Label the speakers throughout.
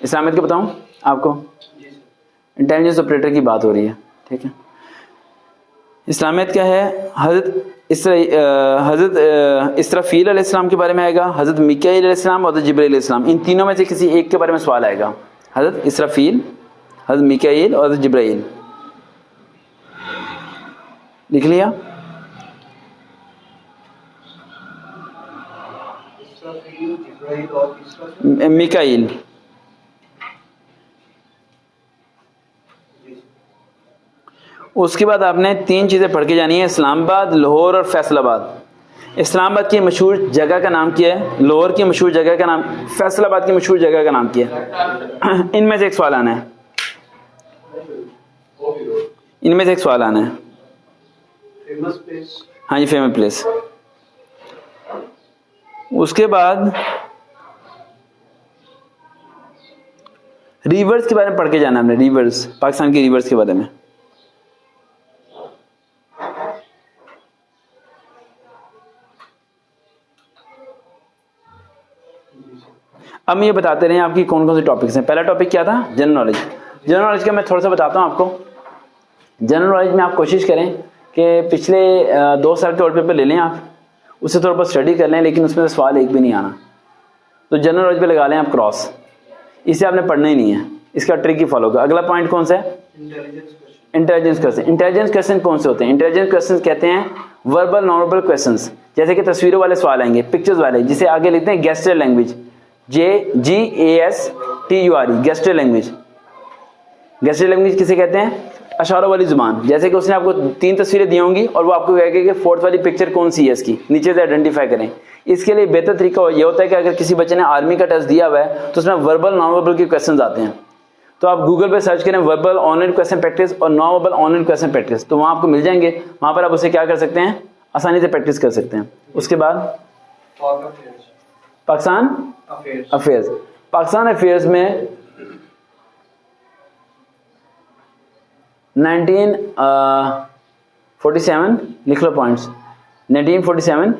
Speaker 1: इस्लामियत का बताऊं आपको? इंटेलिजेंस ऑपरेटर की बात हो रही है, ठीक है। इस्लामियत क्या है? हज़रत इसराफील अलैहिस्सलाम के बारे में आएगा, हज़रत मिकाईल अलैहिस्सलाम और हज़रत जिब्रील अलैहिस्सलाम, इन तीनों में से किसी एक के बारे में सवाल आएगा। हज़रत इसराफील, हज़रत मिकाईल और हज़रत जिब्रील। लिख लिया? मिकाईल। उसके बाद आपने 3 चीज़ें पढ़ के जानी है, इस्लामाबाद, लाहौर और फैसलाबाद। इस्लामाबाद की मशहूर जगह का नाम क्या है? लाहौर की मशहूर जगह का नाम, फैसलाबाद की मशहूर जगह का नाम क्या है? इनमें से एक सवाल आना है, इनमें से एक सवाल आना है।
Speaker 2: Famous place.
Speaker 1: हाँ जी, फेमस प्लेस। उसके बाद रिवर्स के बारे में पढ़ के जाना है हमने, रिवर्स, पाकिस्तान की रिवर्स के बारे में। अब ये बताते रहे आपकी कौन कौन से टॉपिक्स हैं। पहला टॉपिक क्या था? General knowledge. जनरल नॉलेज का मैं थोड़ा सा बताता हूँ आपको। जनरल नॉलेज में आप कोशिश करें कि पिछले 2 साल के और पेपर ले लें, आप उससे थोड़ा बहुत स्टडी कर लें, लेकिन उसमें से सवाल एक भी नहीं आना। तो जनरल नॉलेज पे लगा लें आप क्रॉस, इसे आपने पढ़ना ही नहीं है, इसका ट्रिक ही फॉलो कर। अगला पॉइंट कौन सा है? Intelligence question. इंटेलिजेंस क्वेश्चन कौन से होते हैं? इंटेलिजेंस क्वेश्चन कहते हैं वर्बल नॉन वर्बल क्वेश्चंस, जैसे कि तस्वीरों वाले सवाल आएंगे, पिक्चर्स वाले, जिसे आगे लिखते हैं gesture language, GASTURE, gesture language. Gesture language किसे कहते हैं? अशारों वाली जुबान। जैसे कि उसने आपको 3 तस्वीरें दी होंगी और वो आपको कहेगा कि 4th वाली पिक्चर कौन सी है इसकी, नीचे से आइडेंटिफाई करें। इसके लिए बेहतर तरीका ये होता है कि अगर किसी बच्चे ने आर्मी का टेस्ट दिया हुआ है तो उसमें वर्बल नॉन वर्बल के क्वेश्चन आते हैं, तो आप गूगल पे सर्च करें वर्बल ऑनलाइन क्वेश्चन प्रैक्टिस और non verbal online question practice, तो वहाँ आपको मिल जाएंगे। वहाँ पर आप उसे क्या कर सकते हैं? आसानी से प्रैक्टिस कर सकते हैं। उसके बाद पाकिस्तान अफेयर्स। पाकिस्तान अफेयर्स में 1947 लिख लो पॉइंट्स। 1947,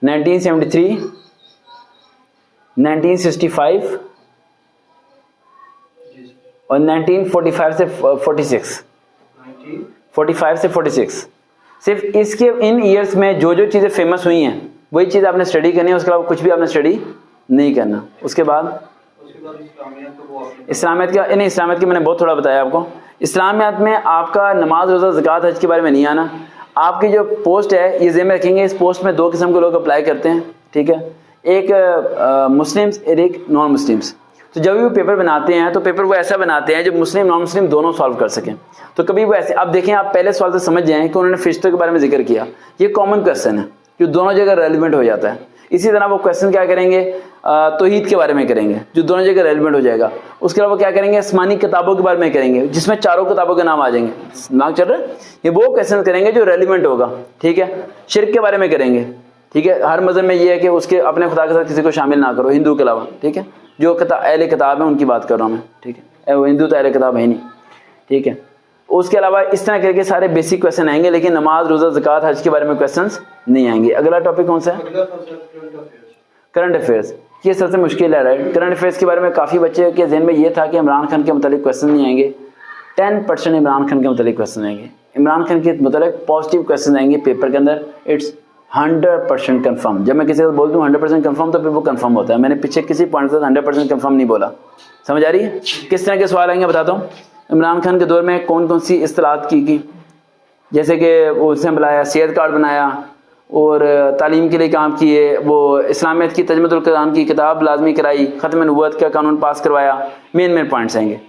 Speaker 1: 1973, 1965 और 1945 से 46, 45 से 46। सिर्फ इसके इन ईयर्स में जो जो चीज़ें फेमस हुई हैं वही चीज़ आपने स्टडी करनी है, उसके अलावा कुछ भी आपने स्टडी नहीं करना। उसके बाद इस्लामियत का, नहीं इस्लामियत की मैंने बहुत थोड़ा बताया आपको। इस्लामियत में आपका नमाज, रोज़ा, ज़कात, हज के बारे में नहीं आना। आपकी जो पोस्ट है ये ज़हन में रखेंगे, इस पोस्ट में 2 किस्म के लोग अप्लाई करते हैं, ठीक है, एक मुस्लिम्स और एक नॉन मुस्लिम्स। तो जब भी वो पेपर बनाते हैं तो पेपर वो ऐसा बनाते हैं जो मुस्लिम नॉन मुस्लिम दोनों सॉल्व कर सकें। तो कभी वो ऐसे, आप देखें, आप पहले सवाल से समझ जाएं कि उन्होंने फरिश्तों के बारे में जिक्र किया, ये कॉमन क्वेश्चन है जो दोनों जगह रेलिवेंट हो जाता है। इसी तरह वो क्वेश्चन क्या करेंगे? तौहीद के बारे में करेंगे जो दोनों जगह रेलिवेंट हो जाएगा। उसके अलावा क्या करेंगे? आसमानी किताबों के बारे में करेंगे जिसमें 4 किताबों के नाम आ जाएंगे। दिमाग चल रहा है? ये वो क्वेश्चन करेंगे जो रेलिवेंट होगा, ठीक है। शिर्क के बारे में करेंगे, ठीक है। हर मज़हब में ये है कि उसके अपने खुदा के साथ किसी को शामिल ना करो, हिंदू के अलावा, ठीक है। जो अहले किताब है उनकी बात कर रहा हूँ मैं, ठीक है। वो हिंदू तो अहले किताब है नहीं, ठीक है। उसके अलावा इस तरह करके सारे बेसिक क्वेश्चन आएंगे, लेकिन नमाज, रोज़ा, ज़कात, हज के बारे में क्वेश्चंस नहीं आएंगे। अगला टॉपिक कौन सा है? Current affairs. ये सबसे मुश्किल है, राइट। करंट अफेयर्स के बारे में काफ़ी बच्चे के जहन में ये था कि इमरान खान के मतलब क्वेश्चन नहीं आएंगे। 10% इमरान खान के मतलब क्वेश्चन आएंगे। इमरान खान के मतलब पॉजिटिव क्वेश्चन आएंगे पेपर के अंदर। It's 100% confirm. जब मैं किसी को बोलता हूँ 100% कन्फर्म तो फिर वो कन्फर्म होता है। मैंने पीछे किसी पॉइंट से 100% कन्फर्म नहीं बोला। समझ आ रही है? किस तरह के सवाल आएंगे बताता हूँ। इमरान खान के दौर में कौन कौन सी इस्तिलाहत की, जैसे कि उसने बनाया सेहत कार्ड बनाया और तालीम के लिए काम किए, वो इस्लामियत की तजमतुल कुरान की किताब लाजमी कराई, ख़त्म नबूवत का कानून पास करवाया। मेन पॉइंट्स आएंगे,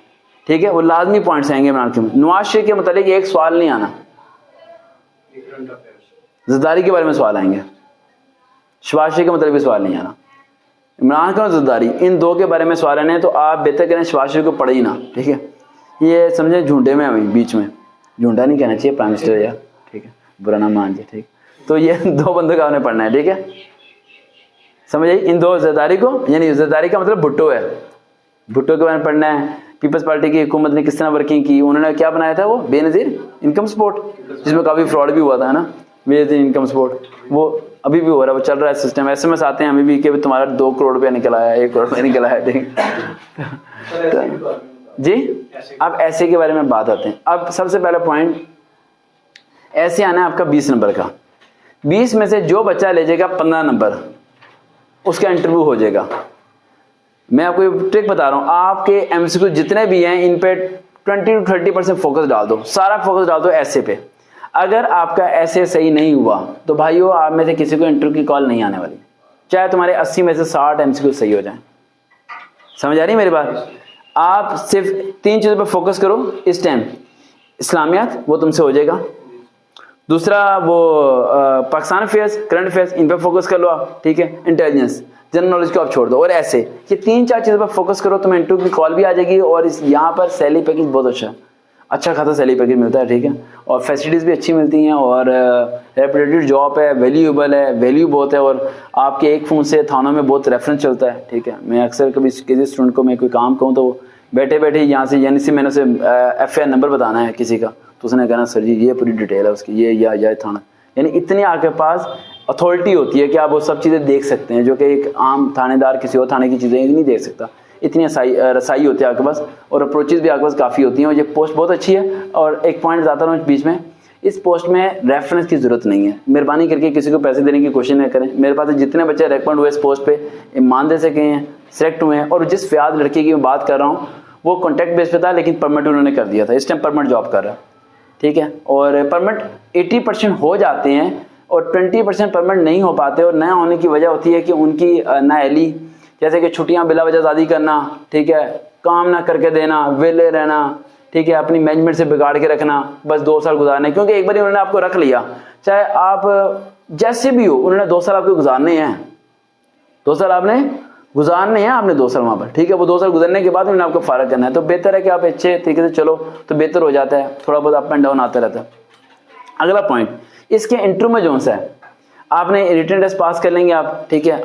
Speaker 1: ठीक है, वो लाजमी पॉइंट्स आएंगे इमरान खान। नवाज शरीफ के मतलब एक सवाल नहीं आना। ज़रदारी के बारे में सवाल आएंगे, शहबाज शरीफ के मतलब भी सवाल नहीं आना। इमरान खान और ज़रदारी, इन 2 के बारे में सवाल आने हैं तो आप बेहतर करें शहबाज शरीफ को पढ़े ही ना, ठीक है। ये समझे झूठे में हमें बीच में, झूठा नहीं कहना चाहिए प्राइम मिनिस्टर यार, ठीक है, बुरा ना मान जाए, ठीक। तो ये 2 बंदों का आपने पढ़ना है, ठीक है, समझ आई। इन 2 ज़रदारी को, यानी ज़रदारी का मतलब भुट्टो है, भुट्टो के बारे में पढ़ना है। पीपल्स पार्टी की हुकूमत ने किस तरह वर्किंग की, उन्होंने क्या बनाया था, वो बेनज़ीर इनकम सपोर्ट, जिसमें काफ़ी फ्रॉड भी हुआ था, है ना। विद इनकम सपोर्ट, वो अभी भी हो रहा है, वो चल रहा है सिस्टम। SMS आते हैं हमें भी कि तुम्हारा 2 करोड़ रुपया निकल आया, 1 करोड़ रुपया निकल आया, ठीक
Speaker 2: सर ऐसे की बात में
Speaker 1: जी। अब ऐसे के बारे में बात आते हैं। अब सबसे पहला पॉइंट, ऐसे आना है आपका 20 नंबर का। 20 में से जो बच्चा ले जाएगा 15 नंबर, उसका इंटरव्यू हो जाएगा। मैं आपको एक ट्रिक बता रहा हूं, आपके MCQ जितने भी हैं इन पे 20 to 30% फोकस डाल दो, सारा फोकस डाल दो ऐसे पे। अगर आपका ऐसे सही नहीं हुआ तो भाइयों आप में से किसी को इंटरव्यू की कॉल नहीं आने वाली, चाहे तुम्हारे 80 में से 60 MCQ सही हो जाए। समझ आ रही है मेरी बात? आप सिर्फ 3 चीजों पर फोकस करो इस टाइम। इस्लामियात वो तुमसे हो जाएगा, दूसरा वो पाकिस्तान अफेयर्स, करंट अफेयर्स, इन पे फोकस कर लो आप, ठीक है। इंटेलिजेंस, जनरल नॉलेज को आप छोड़ दो, और ऐसे ये 3-4 चीज़ों पर फोकस करो, तुम्हें इंटरव्यू की कॉल भी आ जाएगी। और इस यहाँ पर सैलरी पैकेज बहुत अच्छा खासा सैलरी पैकेज मिलता है, ठीक है। और फैसिलिटीज़ भी अच्छी मिलती हैं, और रेपुटेटेड जॉब है, वैल्यूएबल है, वैल्यू बहुत है, और आपके एक फ़ोन से थानों में बहुत रेफरेंस चलता है, ठीक है। मैं अक्सर कभी किसी स्टूडेंट को मैं कोई काम कहूँ तो बैठे बैठे यहाँ से यानी से मैंने उसे FIR नंबर बताना है किसी का, तो उसने कहना सर जी ये पूरी डिटेल है उसकी, ये या थाना, यानी इतनी आपके पास अथॉरिटी होती है कि आप वो सब चीज़ें देख सकते हैं, जो कि एक आम थानेदार किसी और थाने की चीज़ें नहीं देख सकता। इतनी रसाई होती है आपके पास, और अप्रोचेज भी आपके पास काफ़ी होती हैं। और ये पोस्ट बहुत अच्छी है। और एक पॉइंट बताता हूँ बीच में, इस पोस्ट में रेफरेंस की ज़रूरत नहीं है। मेहरबानी करके किसी को पैसे देने की कोशिश न करें। मेरे पास जितने बच्चे रेकमेंड हुए इस पोस्ट पे, ईमानदारी से गए हैं, सिलेक्ट हुए हैं। और जिस फ़याद लड़के की मैं बात कर रहा हूँ वो कॉन्टैक्ट बेस पे था, लेकिन परमिट उन्होंने कर दिया था, इस टाइम परमिट जॉब कर रहा है, ठीक है। और परमिट 80% हो जाते हैं और 20% परमिट नहीं हो पाते। और नया होने की वजह होती है कि उनकी नाअहली, जैसे कि छुट्टियां बिला वजह शादी करना, ठीक है, काम ना करके देना, वेले रहना, ठीक है, अपनी मैनेजमेंट से बिगाड़ के रखना, बस 2 साल गुजारने। क्योंकि एक बार उन्होंने आपको रख लिया, चाहे आप जैसे भी हो, उन्होंने 2 साल आपको गुजारने हैं, 2 साल आपने गुजारने हैं, आपने 2 साल वहाँ पर, ठीक है। वो 2 साल गुजरने के बाद उन्होंने आपको फारग करना है, तो बेहतर है कि आप अच्छे तरीके से चलो, तो बेहतर हो जाता है। थोड़ा बहुत अप एंड डाउन आता रहता है। अगला पॉइंट, इसके इंटरव्यू में जो सा है, आपने रिटन टेस्ट पास कर लेंगे आप, ठीक है।